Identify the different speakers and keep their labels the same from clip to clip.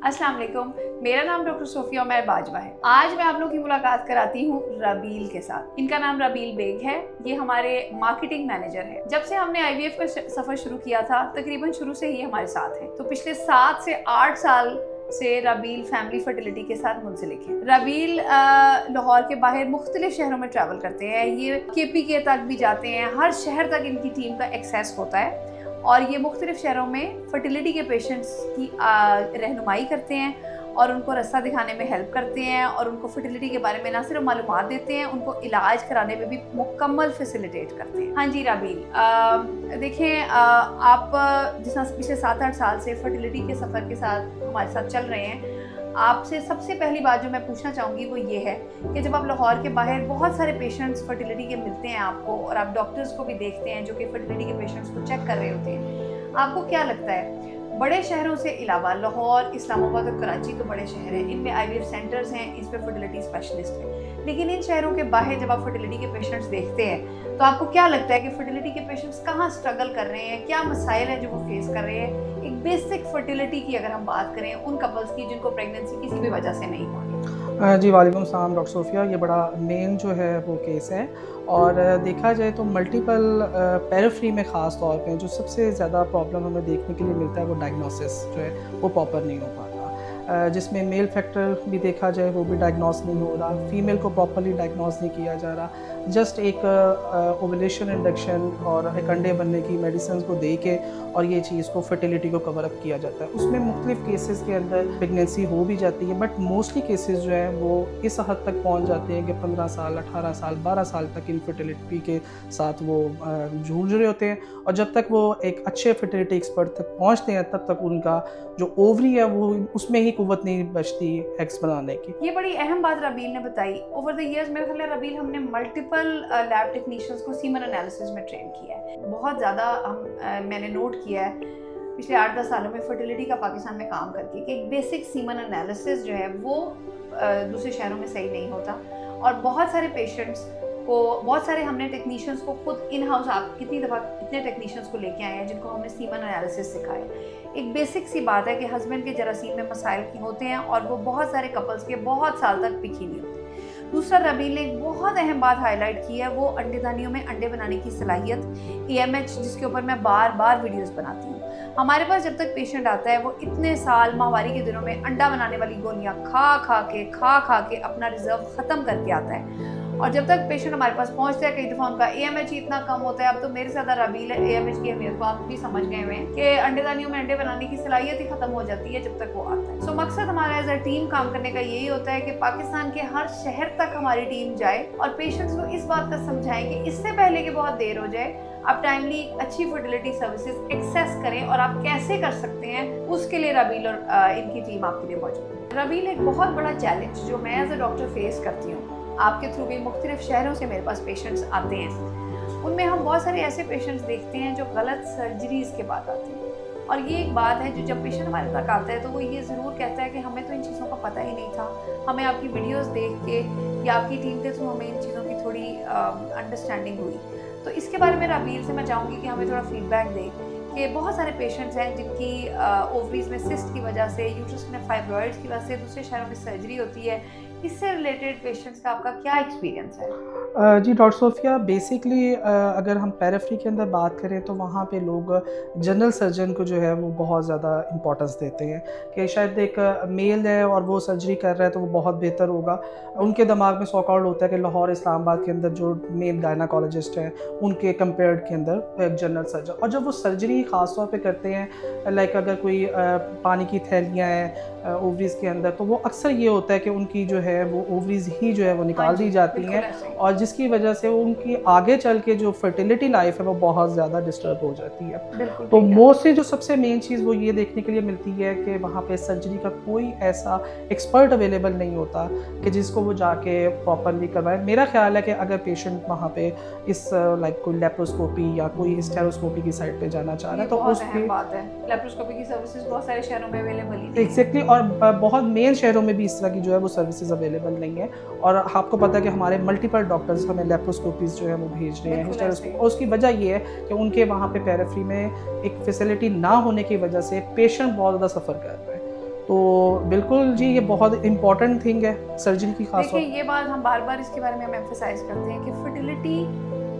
Speaker 1: अस्सलाम वालेकुम, मेरा नाम डॉक्टर सोफिया उमर बाजवा है। आज मैं आप लोगों की मुलाकात कराती हूँ रबील के साथ। इनका नाम रबील बेग है। ये हमारे मार्केटिंग मैनेजर है। जब से हमने IVF का सफर शुरू किया था, तकरीबन शुरू से ही हमारे साथ हैं। तो पिछले 7 से 8 साल से रबील फैमिली फर्टिलिटी के साथ मुंसलिक है। रबील लाहौर के बाहर मुख्तलिफ शहरों में ट्रैवल करते हैं। ये KPK तक भी जाते हैं। हर शहर तक इनकी टीम का एक्सेस होता है और ये मुख्तलिफ शहरों में फर्टिलिटी के पेशेंट्स की रहनुमाई करते हैं और उनको रास्ता दिखाने में हेल्प करते हैं और उनको फर्टिलिटी के बारे में ना सिर्फ मालूमात देते हैं, उनको इलाज कराने में भी मुकम्मल फैसिलिटेट करते हैं। हाँ जी रबील, देखें, आप जिस पिछले 7-8 साल से फर्टिलिटी के सफ़र के साथ हमारे साथ चल रहे हैं, आपसे सबसे पहली बात जो मैं पूछना चाहूँगी वो ये है कि जब आप लाहौर के बाहर बहुत सारे पेशेंट्स फर्टिलिटी के मिलते हैं आपको और आप डॉक्टर्स को भी देखते हैं जो कि फर्टिलिटी के पेशेंट्स को चेक कर रहे होते हैं, आपको क्या लगता है बड़े शहरों से अलावा लाहौर, इस्लामाबाद और कराची तो बड़े शहर हैं, इनमें IVF सेंटर्स हैं, इस पे फर्टिलिटी स्पेशलिस्ट हैं, लेकिन इन शहरों के बाहर जब आप फर्टिलिटी के पेशेंट्स देखते हैं तो आपको क्या लगता है कि फर्टिलिटी के पेशेंट्स कहाँ स्ट्रगल कर रहे हैं, क्या मसाइल हैं जो वो फेस कर रहे हैं? एक बेसिक फर्टिलिटी की अगर हम बात करें उन कपल्स की जिनको प्रेगनेंसी किसी भी वजह से नहीं हो रही।
Speaker 2: जी वालेकुम सलाम डॉक्टर सोफिया। ये बड़ा मेन जो है वो केस है और देखा जाए तो मल्टीपल पेरिफेरी में ख़ास तौर पे जो सबसे ज़्यादा प्रॉब्लम हमें देखने के लिए मिलता है वो डायग्नोसिस जो है वो प्रॉपर नहीं हो पाता, जिसमें मेल फैक्टर भी देखा जाए वो भी डायग्नोस नहीं हो रहा, फीमेल को प्रॉपरली डायग्नोस नहीं किया जा रहा, जस्ट एक ओवुलेशन इंडक्शन और एक अंडे बनने की मेडिसिन को दे के और ये चीज़ को फर्टिलिटी को कवर अप किया जाता है। उसमें मुख्तलिफ केसेस के अंदर प्रेगनेंसी हो भी जाती है, बट मोस्टली केसेस जो है वो इस हद तक पहुंच जाते हैं कि 15 साल, 18 साल, 12 साल तक इनफर्टिलिटी के साथ वो जूझ रहे होते हैं और जब तक वो एक अच्छे फर्टिलिटी एक्सपर्ट तक पहुंचते हैं तब तक उनका जो ओवरी है वो उसमें ही कुव्वत नहीं बचती एग्स बनाने की।
Speaker 1: ये बड़ी अहम बात रबील ने बताई। ओवर द इयर्स मेरे ख्याल है रबील हमने मल्टीपल लैब टेक्नीशियंस को सीमन एनालिसिस में ट्रेन किया है। बहुत ज़्यादा मैंने नोट किया है पिछले 8-10 सालों में फर्टिलिटी का पाकिस्तान में काम करके कि एक बेसिक सीमन एनालिसिस जो है वो दूसरे शहरों में सही नहीं होता और बहुत सारे पेशेंट्स को, बहुत सारे हमने टेक्नीशियंस को खुद इन हाउस, आप कितनी दफ़ा इतने टेक्नीशियंस को लेके आए हैं जिनको हमने सीमन एनालिसिस सिखाए। एक बेसिक सी बात है कि हस्बैंड के जरासीम में मसाइल होते हैं और वो बहुत सारे कपल्स के बहुत साल तक पिक ही नहीं होते। दूसरा, रबील ने एक बहुत अहम बात हाईलाइट की है, वो अंडेदानियों में अंडे बनाने की सलाहियत, AMH, जिसके ऊपर मैं बार बार वीडियोस बनाती हूँ। हमारे पास जब तक पेशेंट आता है वो इतने साल माहवारी के दिनों में अंडा बनाने वाली गोलियाँ खा खा के अपना रिजर्व ख़त्म करके आता है और जब तक पेशेंट हमारे पास पहुंचता है कई दफ़ा उनका AMH ही इतना कम होता है। अब तो मेरे ज़्यादा रबील AMH की अहमियत को आप भी समझ गए हुए हैं कि अंडेदानियों में अंडे बनाने की सलाहियत ही ख़त्म हो जाती है जब तक वो आता है। सो मकसद हमारा एज अ टीम काम करने का यही होता है कि पाकिस्तान के हर शहर तक हमारी टीम जाए और पेशेंट्स को इस बात का समझाएं कि इससे पहले कि बहुत देर हो जाए आप टाइमली अच्छी फर्टिलिटी सर्विसेज एक्सेस करें और आप कैसे कर सकते हैं, उसके लिए रबील और इनकी टीम आपके लिए मौजूद है। रबील, एक बहुत बड़ा चैलेंज जो मैं एज अ डॉक्टर फेस करती हूँ, आपके थ्रू भी मुख्तलिफ शहरों से मेरे पास पेशेंट्स आते हैं, उनमें हम बहुत सारे ऐसे पेशेंट्स देखते हैं जो गलत सर्जरीज़ के बाद आते हैं और ये एक बात है जो जब पेशेंट हमारे तक आता है तो वो ये ज़रूर कहता है कि हमें तो इन चीज़ों का पता ही नहीं था, हमें आपकी वीडियोस देख के या आपकी टीम के थ्रू हमें इन चीज़ों की थोड़ी अंडरस्टैंडिंग हुई। तो इसके बारे में रबील से मैं चाहूँगी कि हमें थोड़ा फीडबैक दें कि बहुत सारे पेशेंट्स हैं जिनकी ओवरीज में सिस्ट की वजह से, यूट्रस में फाइब्रॉइड्स की वजह से दूसरे शहरों में सर्जरी होती है, इससे रिलेटेड पेशेंट्स का आपका क्या एक्सपीरियंस है?
Speaker 2: जी डॉक्टर सोफिया, बेसिकली अगर हम पेरिफेरी के अंदर बात करें तो वहाँ पे लोग जनरल सर्जन को जो है वो बहुत ज़्यादा इंपॉर्टेंस देते हैं कि शायद एक मेल है और वो सर्जरी कर रहा है तो वो बहुत बेहतर होगा। उनके दिमाग में सॉकआउट होता है कि लाहौर, इस्लामाबाद के अंदर जो मेल गायनाकोलॉजिस्ट हैं उनके कंपेयर्ड के अंदर एक जनरल सर्जन, और जब वो सर्जरी ख़ास तौर पे करते हैं, लाइक अगर कोई पानी की थैलियाँ हैं ओवरीज़ के अंदर, तो वो अक्सर ये होता है कि उनकी जो है वो ओवरीज़ ही जो है वो निकाल दी जाती हैं और जिसकी वजह से उनकी आगे चल के जो फर्टिलिटी लाइफ है वो बहुत ज़्यादा डिस्टर्ब हो जाती है। तो मोस्टली जो सबसे मेन चीज़ वो ये देखने के लिए मिलती है कि वहाँ पे सर्जरी का कोई ऐसा एक्सपर्ट अवेलेबल नहीं होता कि जिसको वो जाके प्रॉपरली करवाए। मेरा ख्याल है कि अगर पेशेंट वहाँ पे इस लाइक कोई लेप्रोस्कोपी या कोई हिस्टेरोस्कोपी की साइड पे जाना चाह रहा है तो उसकी
Speaker 1: बात है, लेप्रोस्कोपी की सर्विसेज बहुत सारे शहरों में अवेलेबल ही
Speaker 2: एग्जैक्टली, और बहुत मेन शहरों में भी इस तरह की जो है वो सर्विसेज अवेलेबल नहीं है और आपको पता है कि हमारे मल्टीपल डॉक्टर्स हमें लेप्रोस्कोपीज जो है वो भेज रहे हैं हिस्टेरोस्कोपी, और उसकी वजह ये है कि उनके वहाँ पे पेरिफेरी में एक फैसिलिटी ना होने की वजह से पेशेंट बहुत ज़्यादा सफ़र कर रहा है। तो बिल्कुल जी ये बहुत इम्पॉर्टेंट थिंग है सर्जरी की खास
Speaker 1: देखिए ये बात हम बार बार इसके बारे में हम एम्फेसाइज करते हैं कि फर्टिलिटी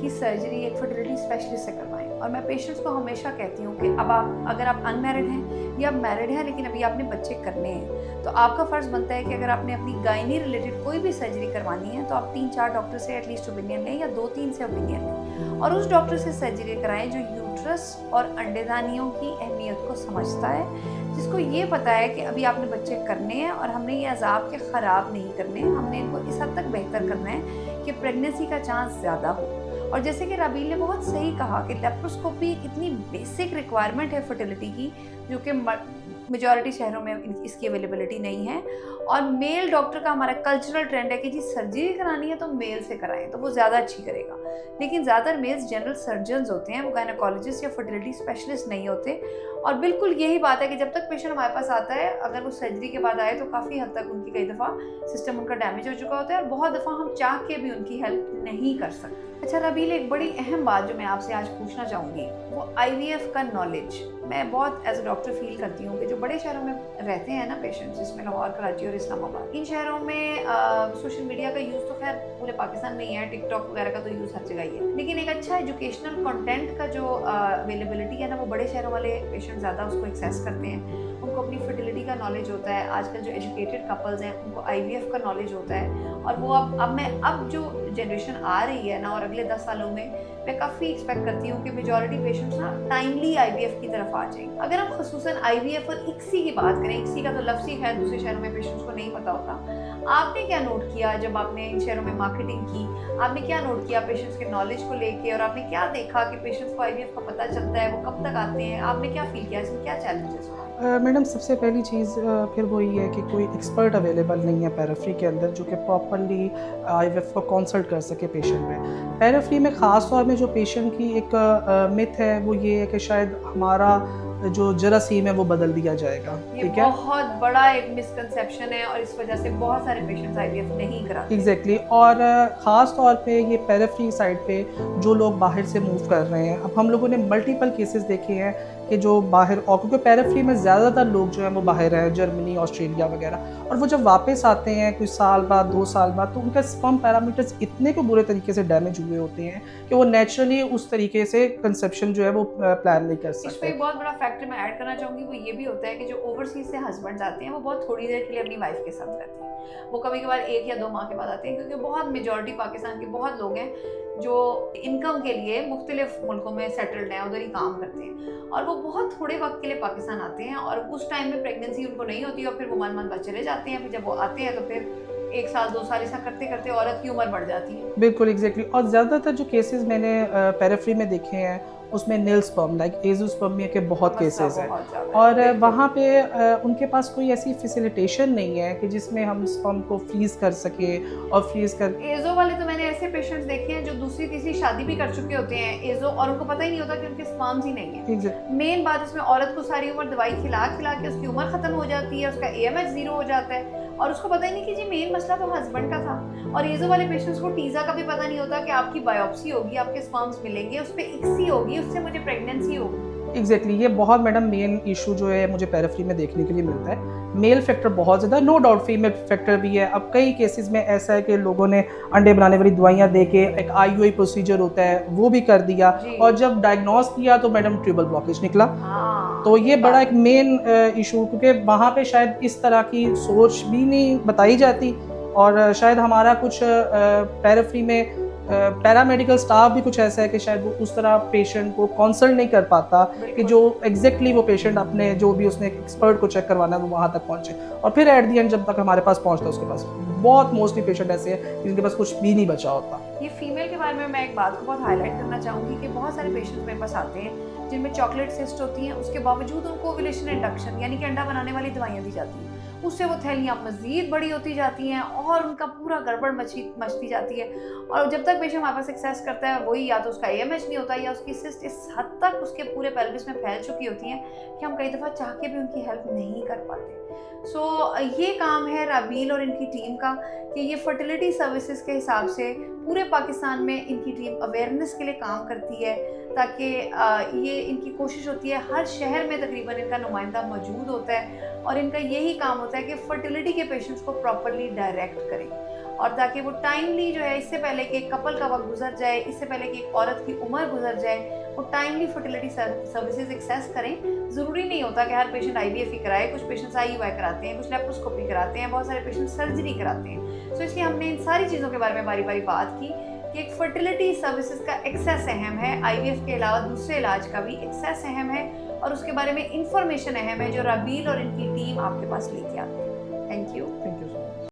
Speaker 1: की सर्जरी एक फर्टिलिटी स्पेशलिस्ट से करवाएं। और मैं पेशेंट्स को हमेशा कहती हूँ कि अब अगर आप अनमैरिड हैं या मैरिड हैं लेकिन अभी आपने बच्चे करने हैं, तो आपका फ़र्ज़ बनता है कि अगर आपने अपनी गायनी रिलेटेड कोई भी सर्जरी करवानी है तो आप 3-4 डॉक्टर से एटलीस्ट ओपिनियन लें या 2-3 से ओपिनियन लें और उस डॉक्टर से सर्जरी कराएं जो यूट्रस और अंडेदानियों की अहमियत को समझता है, जिसको ये पता है कि अभी आपने बच्चे करने हैं और हमने ये अजाब के ख़राब नहीं करने, हमने इनको इस हद तक बेहतर करना है कि प्रेगनेंसी का चांस ज़्यादा हो। और जैसे कि राबील ने बहुत सही कहा कि लेप्रोस्कोपी इतनी बेसिक रिक्वायरमेंट है फर्टिलिटी की जो कि मेजॉरिटी शहरों में इसकी अवेलेबिलिटी नहीं है। और मेल डॉक्टर का हमारा कल्चरल ट्रेंड है कि जी सर्जरी करानी है तो मेल से कराएं तो वो ज़्यादा अच्छी करेगा, लेकिन ज़्यादातर मेल्स जनरल सर्जन्स होते हैं, वो गायनेकोलॉजिस्ट या फर्टिलिटी स्पेशलिस्ट नहीं होते। और बिल्कुल यही बात है कि जब तक पेशेंट हमारे पास आता है, अगर वो सर्जरी के बाद आए तो काफ़ी हद तक उनकी कई दफ़ा सिस्टम उनका डैमेज हो चुका होता है और बहुत दफ़ा हम चाह के भी उनकी हेल्प नहीं कर सकते। अच्छा रबील, एक बड़ी अहम बात जो मैं आपसे आज पूछना चाहूँगी वो IVF का नॉलेज। मैं बहुत एज अ डॉक्टर फील करती हूँ कि जो बड़े शहरों में रहते हैं ना पेशेंट्स, जिसमें लाहौर, कराची और इस्लामाबाद, इन शहरों में सोशल मीडिया का यूज़ तो खैर पूरे पाकिस्तान में ही है, टिकटॉक वगैरह का तो यूज़ हर जगह ही है, लेकिन एक अच्छा एजुकेशनल कंटेंट का जो अवेलेबिलिटी है ना, वो बड़े शहरों वाले पेशेंट ज़्यादा उसको एक्सेस करते हैं। उनको अपनी फर्टिलिटी का नॉलेज होता है। आजकल जो एजुकेटेड कपल्स हैं उनको IVF का नॉलेज होता है। और वो अब जो जनरेशन आ रही है ना, और अगले 10 सालों में मैं काफ़ी एक्सपेक्ट करती हूँ कि मेजॉरिटी पेशेंट्स ना टाइमली IVF की तरफ आ जाएंगे। अगर हम खसूसन IVF और ICSI की बात करें, ICSI का तो लफ्ज़ ही है दूसरे शहरों में पेशेंट्स को नहीं पता होता, आपने क्या नोट किया जब आपने इन शहरों में मार्केटिंग की? आपने क्या नोट किया पेशेंट्स के नॉलेज को लेके, और आपने क्या देखा कि पेशेंट्स को IVF का पता चलता है, वो कब तक आते हैं? आपने क्या फील किया, इसमें क्या चैलेंजेस?
Speaker 2: मैडम सबसे पहली चीज़ फिर वही है कि कोई एक्सपर्ट अवेलेबल नहीं है पेरिफेरी के अंदर जो कि प्रॉपरली IVF को कंसल्ट कर सके पेशेंट में। पेरिफेरी में ख़ास तौर में जो पेशेंट की एक मिथ है वो ये है कि शायद हमारा जो जरासीम है वो बदल दिया जाएगा। ठीक है,
Speaker 1: बहुत बड़ा एक मिसकंसेप्शन है और इस वजह से बहुत सारे पेशेंट्स IVF नहीं कराते।
Speaker 2: एग्जैक्टली और ख़ास तौर पे ये पेरिफेरी साइड पे जो लोग बाहर से मूव कर रहे हैं, अब हम लोगों ने मल्टीपल केसेस देखे हैं कि जो बाहर, और क्योंकि पेरिफेरी में ज़्यादातर लोग जो हैं वो बाहर हैं, जर्मनी, ऑस्ट्रेलिया वगैरह, और वो जब वापस आते हैं कुछ साल बाद, 2 साल बाद, तो उनका स्पर्म पैरामीटर्स इतने को बुरे तरीके से डैमेज हुए होते हैं कि वो नेचुरली उस तरीके से कंसेप्शन जो है वो प्लान नहीं कर सकते।
Speaker 1: इसमें एक बहुत बड़ा फैक्टर मैं ऐड करना चाहूँगी, वो ये भी होता है कि जो ओवरसीज से हस्बैंड्स आते हैं वो बहुत थोड़ी देर के लिए अपनी वाइफ के साथ रहते हैं। वो कभी कभार 1 या 2 माह के बाद आते हैं, क्योंकि बहुत मेजॉरिटी पाकिस्तान के बहुत लोग हैं जो इनकम के लिए मुख्तलिफ मुल्कों में सेटल्ड हैं, उधर ही काम करते हैं, और वो बहुत थोड़े वक्त के लिए पाकिस्तान आते हैं और उस टाइम में प्रेगनेंसी उनको नहीं होती और फिर वो मन बाद चले जाते हैं। फिर जब वो आते हैं तो फिर 1 साल 2 साल ऐसा करते करते औरत की उम्र बढ़ जाती है।
Speaker 2: बिल्कुल एग्जैक्टली। और ज़्यादातर जो केसेस मैंने पेरिफेरी में देखे हैं उसमें नील स्पर्म लाइक एज़ोस्पर्मिया के बहुत केसेस हैं, और वहाँ पे उनके पास कोई ऐसी फैसिलिटेशन नहीं है कि जिसमें हम स्पर्म को फ्रीज कर सके, और फ्रीज कर
Speaker 1: एज़ो वाले तो मैंने ऐसे पेशेंट्स देखे हैं जो दूसरी तीसरी शादी भी कर चुके होते हैं एज़ो, और उनको पता ही नहीं होता कि उनके स्पर्म्स ही नहीं है। मेन बात इसमें औरत को सारी उम्र दवाई खिला खिला के उसकी उम्र खत्म हो जाती है, उसका AMH 0 हो जाता है और उसको पता ही नहीं कि जी मेन मसला तो हस्बैंड का था। और एज़ो वाले पेशेंट्स को टीज़ा का भी पता नहीं होता कि आपकी बायोप्सी होगी, आपके स्पर्म्स मिलेंगे, उस पर ICSI होगी, उससे मुझे प्रेगनेंसी होगी।
Speaker 2: एग्जैक्टली ये बहुत मैडम मेन इशू जो है मुझे पेरिफेरी में देखने के लिए मिलता है। मेल फैक्टर बहुत ज़्यादा, नो डाउट फीमेल फैक्टर भी है। अब कई केसेस में ऐसा है कि लोगों ने अंडे बनाने वाली दवाइयाँ दे के एक IUI प्रोसीजर होता है वो भी कर दिया, और जब डायग्नोस किया तो मैडम ट्यूबल ब्लॉकेज निकला। तो ये बड़ा एक मेन इशू, क्योंकि वहाँ पे शायद इस तरह की सोच भी नहीं बताई जाती, और शायद हमारा कुछ पेरिफेरी में पैरामेडिकल स्टाफ भी कुछ ऐसा है कि शायद वो उस तरह पेशेंट को कंसल्ट नहीं कर पाता कि जो एग्जैक्टली वो पेशेंट अपने जो भी उसने एक्सपर्ट को चेक करवाना है वो वहाँ तक पहुँचे, और फिर एट दी एंड जब तक हमारे पास पहुँचता है उसके पास बहुत मोस्टली पेशेंट ऐसे हैं जिनके पास कुछ भी नहीं बचा होता।
Speaker 1: ये फीमेल के बारे में मैं एक बात को बहुत हाईलाइट करना चाहूँगी कि बहुत सारे पेशेंट्स मेरे पास आते हैं जिनमें चॉकलेट सिस्ट होती हैं, उसके बावजूद उनको ओव्यूलेशन इंडक्शन यानी कि अंडा बनाने वाली दवाइयाँ दी जाती हैं, उससे वो थैलियाँ मज़ीद बड़ी होती जाती हैं और उनका पूरा गड़बड़ मचती जाती है। और जब तक पेशेंट हमारे पास एक्सेस करता है, वही या तो उसका AMH नहीं होता या उसकी सिस्ट इस हद तक उसके पूरे पेल्विस में फैल चुकी होती हैं कि हम कई दफ़ा चाह के भी उनकी हेल्प नहीं कर पाते। सो ये काम है राबील और इनकी टीम का कि ये फर्टिलिटी सर्विसेज के हिसाब से पूरे पाकिस्तान में इनकी टीम अवेयरनेस के लिए काम करती है, ताकि ये इनकी कोशिश होती है हर शहर में तकरीबन इनका नुमाइंदा मौजूद होता है और इनका यही काम होता है कि फर्टिलिटी के पेशेंट्स को प्रॉपरली डायरेक्ट करें, और ताकि वो टाइमली जो है, इससे पहले कि एक कपल का वक्त गुजर जाए, इससे पहले कि एक औरत की उम्र गुजर जाए, वो टाइमली फर्टिलिटी सर्विसेज एक्सेस करें। ज़रूरी नहीं होता कि हर पेशेंट IVF ही कराए, कुछ पेशेंट्स IUI कराते हैं, कुछ लेप्रोस्कोपी कराते हैं, बहुत सारे पेशेंट सर्जरी कराते हैं। सो इसलिए हमने इन सारी चीज़ों के बारे में बारी बारी बात की कि एक फर्टिलिटी सर्विसेज का एक्सेस अहम है, IVF के अलावा दूसरे इलाज का भी एक्सेस अहम है, और उसके बारे में इंफॉर्मेशन अहम है जो राबील और इनकी टीम आपके पास लेके आती है। Thank you.